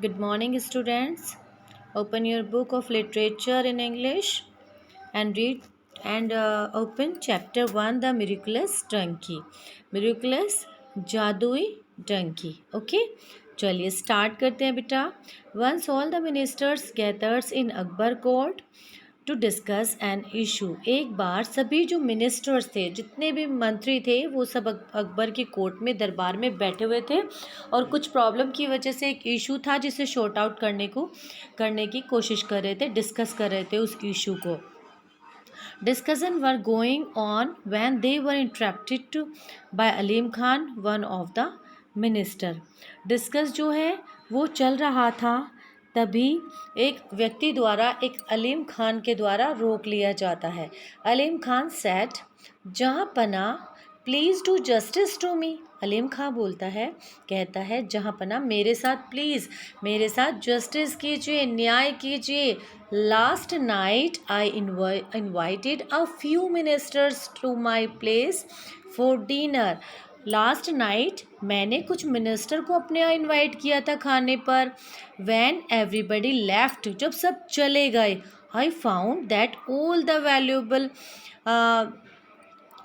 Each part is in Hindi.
Good morning, students. Open your book of literature in English and read and open chapter 1, The Miraculous Donkey. Miraculous जादुई donkey. Okay? चलिए स्टार्ट करते हैं बेटा. Once all the ministers gathered in Akbar court to discuss an issue. एक बार सभी जो मिनिस्टर्स थे, जितने भी मंत्री थे, वो सब अकबर की कोर्ट में दरबार में बैठे हुए थे और कुछ प्रॉब्लम की वजह से एक इशू था जिसे शॉर्ट आउट करने की कोशिश कर रहे थे, डिस्कस कर रहे थे उस इशू को. Discussion were going on when they were interrupted by Alim Khan, one of the minister. Discuss जो है वो चल रहा था, तभी एक व्यक्ति द्वारा, एक अलीम खान के द्वारा रोक लिया जाता है. अलीम खान सेट, जहाँ पना please do justice to me. Alim Khan बोलता है, कहता है, जहाँ पना मेरे साथ प्लीज़, मेरे साथ जस्टिस कीजिए, न्याय कीजिए. Last night I invited a few ministers to my place for dinner. Last night मैंने कुछ मिनिस्टर को अपने यहाँ इन्वाइट किया था खाने पर. व्हेन एवरीबडी लेफ्ट, जब सब चले गए, I found that all the valuable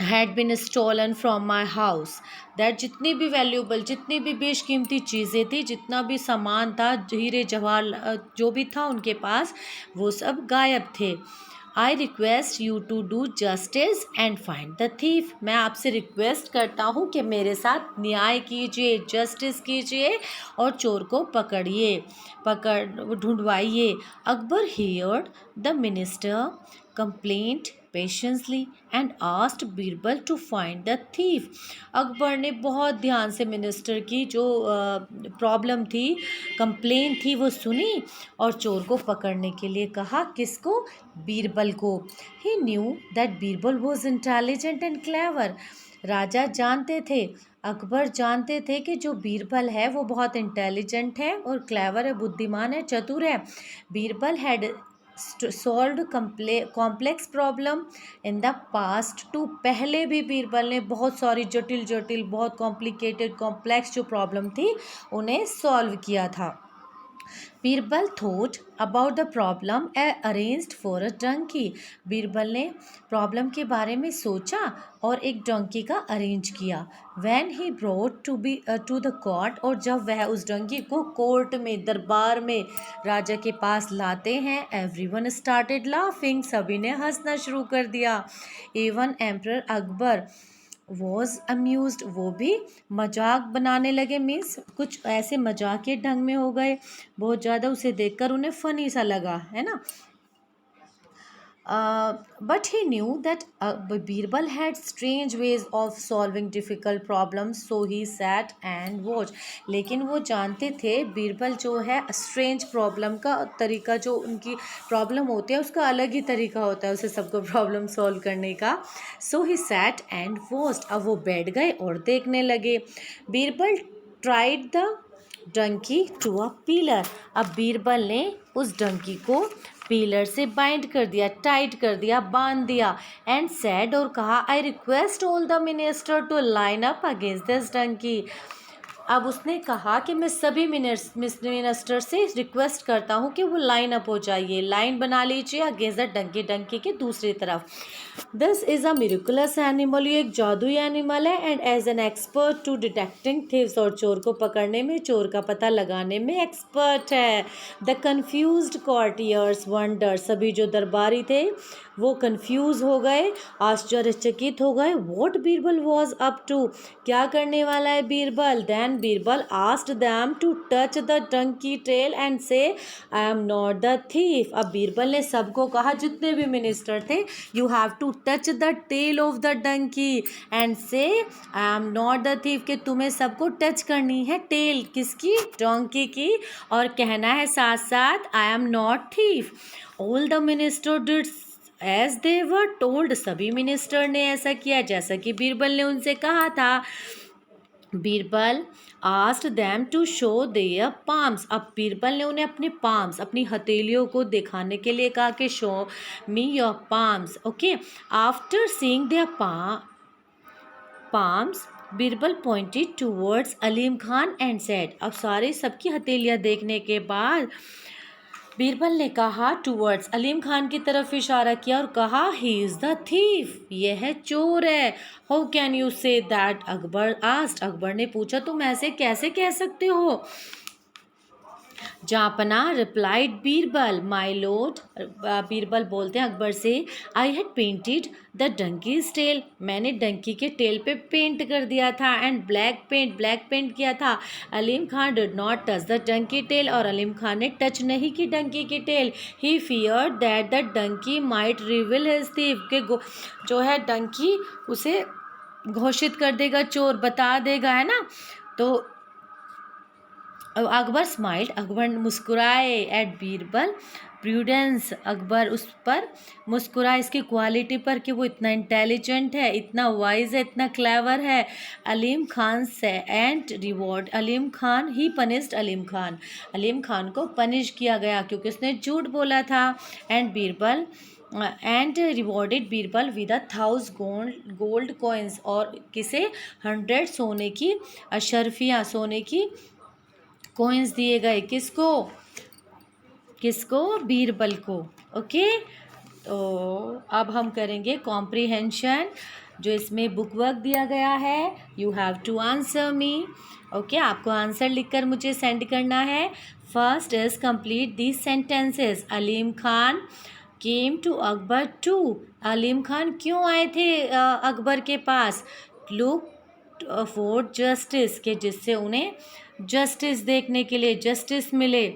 had been stolen from my house. That जितनी भी वैल्यूएबल, जितनी भी बेशकीमती चीज़ें थी, जितना भी सामान था, हीरे जवाहर जो भी था उनके पास, वो सब गायब थे. I request you to do justice and find the thief. मैं आपसे रिक्वेस्ट करता हूँ कि मेरे साथ न्याय कीजिए, जस्टिस कीजिए और चोर को ढूंढवाइए. Akbar heard the minister complaint patiently and asked Birbal to find the thief. Akbar ने बहुत ध्यान से मिनिस्टर की जो प्रॉब्लम थी, कंप्लेन थी, वो सुनी और चोर को पकड़ने के लिए कहा. किसको? बीरबल को. He knew that Birbal was intelligent and clever. राजा जानते थे, अकबर जानते थे कि जो बीरबल है वो बहुत इंटेलिजेंट है और क्लेवर है, बुद्धिमान है, चतुर है. Birbal had solved complex problem in the past too. पहले भी बीरबल ने बहुत सारी जटिल जटिल, बहुत कॉम्प्लिकेटेड, कॉम्प्लेक्स जो प्रॉब्लम थी उन्हें सॉल्व किया था. Birbal thought about the problem arranged for a donkey. Birbal ने प्रॉब्लम के बारे में सोचा और एक डंकी का अरेंज किया. When he brought to the court, और जब वह उस डंकी को कोर्ट में, दरबार में राजा के पास लाते हैं, एवरीवन स्टार्टेड लाफिंग. सभी ने हंसना शुरू कर दिया. Even emperor Akbar was amused. वो भी मजाक बनाने लगे, मीन्स कुछ ऐसे मजाक के ढंग में हो गए, बहुत ज़्यादा उसे देखकर उन्हें फ़नी सा लगा, है ना. But he knew that Birbal had strange ways of solving difficult problems, so he sat and watched. लेकिन वो जानते थे बीरबल जो है स्ट्रेंज प्रॉब्लम का तरीका, जो उनकी प्रॉब्लम होती है उसका अलग ही तरीका होता है उसे सबको प्रॉब्लम सॉल्व करने का. So he sat and watched. अब वो बैठ गए और देखने लगे. Birbal tried the donkey to a pillar. अब बीरबल ने उस डंकी को पिलर से बाइंड कर दिया, टाइट कर दिया, बांध दिया. एंड सेड, और कहा, I request all the minister to line up against this donkey. अब उसने कहा कि मैं सभी मिनिस्टर से रिक्वेस्ट करता हूँ कि वो लाइन अप हो जाइए, लाइन बना लीजिए अगेंस्ट द डंकी, डंकी के दूसरी तरफ. This is a miraculous animal. ये एक जादुई एनिमल है. And as an expert to detecting thieves, और चोर को पकड़ने में, चोर का पता लगाने में एक्सपर्ट है. The confused courtiers wonder. सभी जो दरबारी थे वो कन्फ्यूज़ हो गए, आश्चर्यचकित हो गए. What Birbal was up to. क्या करने वाला है Birbal. Then Birbal asked them to touch the donkey tail and say, I am not the thief. अब बीरबल ने सबको कहा, जितने भी मिनिस्टर थे, you have to touch the tail of the donkey and say, I am not the thief. कि तुम्हें सबको टच करनी है टेल किसकी, डोंकी की, और कहना है साथ साथ, I am not thief. All the minister did as they were told. सभी मिनिस्टर ने ऐसा किया जैसा कि बीरबल ने उनसे कहा था. Birbal asked them to show their palms. अब बीरबल ने उन्हें अपने पाम्स, अपनी हथेलियों को दिखाने के लिए कहा कि show me your palms. Okay. After seeing their palms, Birbal pointed towards Alim Khan and said, अब सारे सबकी हथेलियाँ देखने के बाद बीरबल ने कहा टूवर्ड्स अलीम खान की तरफ इशारा किया और कहा ही इज़ द थीफ, यह चोर है। How can you say that, Akbar asked, Akbar ने पूछा तुम ऐसे कैसे कह सकते हो। जापना replied Birbal, my lord, Birbal बोलते हैं अकबर से, I had painted the donkey's tail, मैंने डंकी के टेल पे पेंट कर दिया था, एंड ब्लैक पेंट किया था। Alim Khan did not touch the donkey tail, और अलीम खान ने टच नहीं की डंकी की tail. He feared that the donkey might reveal his thief, के जो है डंकी उसे घोषित कर देगा, चोर बता देगा, है ना। तो अकबर स्माइल्ड, अकबर मुस्कुराए, एट बीरबल प्रूडेंस, अकबर उस पर मुस्कुराए इसकी क्वालिटी पर कि वो इतना इंटेलिजेंट है, इतना वाइज है, इतना क्लेवर है। अलीम खान से and reward Aleem Khan, he punished Aleem Khan, Aleem Khan को पनिश किया गया क्योंकि उसने झूठ बोला था। And Birbal and rewarded Birbal with 1000 gold coins, और किसे 100 सोने की अशरफियाँ, सोने की कॉइन्स दिए गए, किसको किसको, बीरबल को। ओके, तो अब हम करेंगे कॉम्प्रीहेंशन, जो इसमें बुक वर्क दिया गया है। You have to answer me. Okay, आपको आंसर लिखकर मुझे सेंड करना है। First is complete these sentences. Alim Khan came to Akbar to, Alim Khan क्यों आए थे अकबर के पास। लुक फॉर जस्टिस, के जिससे उन्हें जस्टिस देखने के लिए जस्टिस मिले।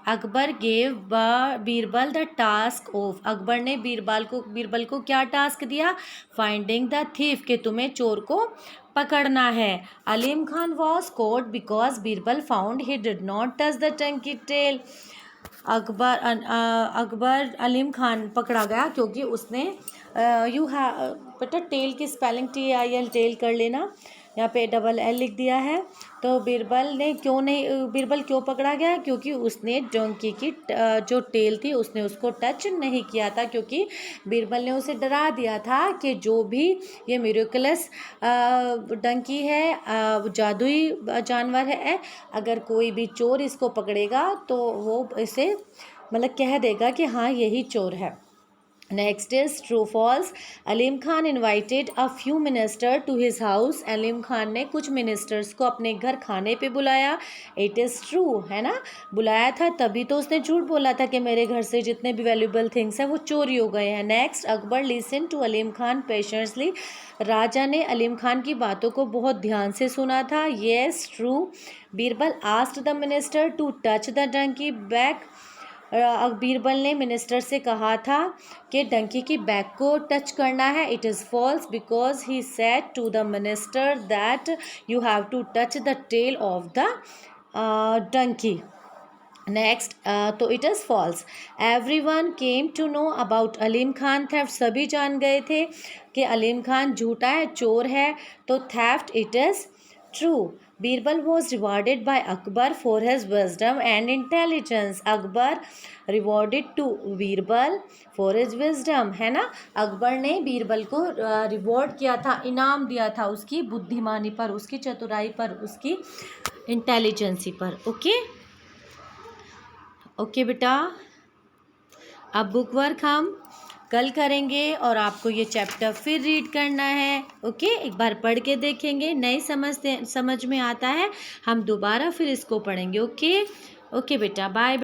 Akbar gave Birbal the task of, Akbar ने बीरबल को क्या टास्क दिया, फाइंडिंग द थीफ, के तुम्हें चोर को पकड़ना है। Aleem Khan was caught because Birbal found he did not touch the टंकी टेल, अकबर अलीम खान पकड़ा गया क्योंकि उसने यू हैव बेटा टेल की स्पेलिंग TAIL, टेल कर लेना, यहाँ पे DL लिख दिया है। तो बीरबल क्यों पकड़ा गया, क्योंकि उसने डोंकी की जो टेल थी उसने उसको टच नहीं किया था, क्योंकि बीरबल ने उसे डरा दिया था कि जो भी ये मिरेकलस डंकी है, जादुई जानवर है, अगर कोई भी चोर इसको पकड़ेगा तो वो इसे मतलब कह देगा कि हाँ यही चोर है। Next is true false. Alim Khan invited a few minister to his house, Alim Khan ने कुछ मिनिस्टर्स को अपने घर खाने पे बुलाया। इट इज़ ट्रू, है ना, बुलाया था तभी तो उसने झूठ बोला था कि मेरे घर से जितने भी वैल्यूबल थिंग्स हैं वो चोरी हो गए हैं। Next, Akbar listen to Alim Khan patiently, राजा ने अलीम खान की बातों को बहुत ध्यान से सुना था। Yes true. Birbal asked the minister to touch the donkey back, Birbal ने मिनिस्टर से कहा था कि डंकी की बैक को टच करना है। It is false because he said to the minister that you have to touch the tail of the donkey. Next, तो it is false. Everyone came to know about Alim Khan theft, सभी जान गए थे कि अलीम खान झूठा है, चोर है, तो theft it is true. Birbal was rewarded by Akbar for his wisdom and intelligence, Akbar rewarded to Birbal for his wisdom, है ना, अकबर ने बीरबल को रिवॉर्ड किया था, इनाम दिया था उसकी बुद्धिमानी पर, उसकी चतुराई पर, उसकी इंटेलिजेंसी पर। ओके बेटा, अब बुक वर्क हम कल करेंगे और आपको ये चैप्टर फिर रीड करना है। ओके, एक बार पढ़ के देखेंगे, नहीं समझ में आता है हम दोबारा फिर इसको पढ़ेंगे। ओके बेटा, बाय।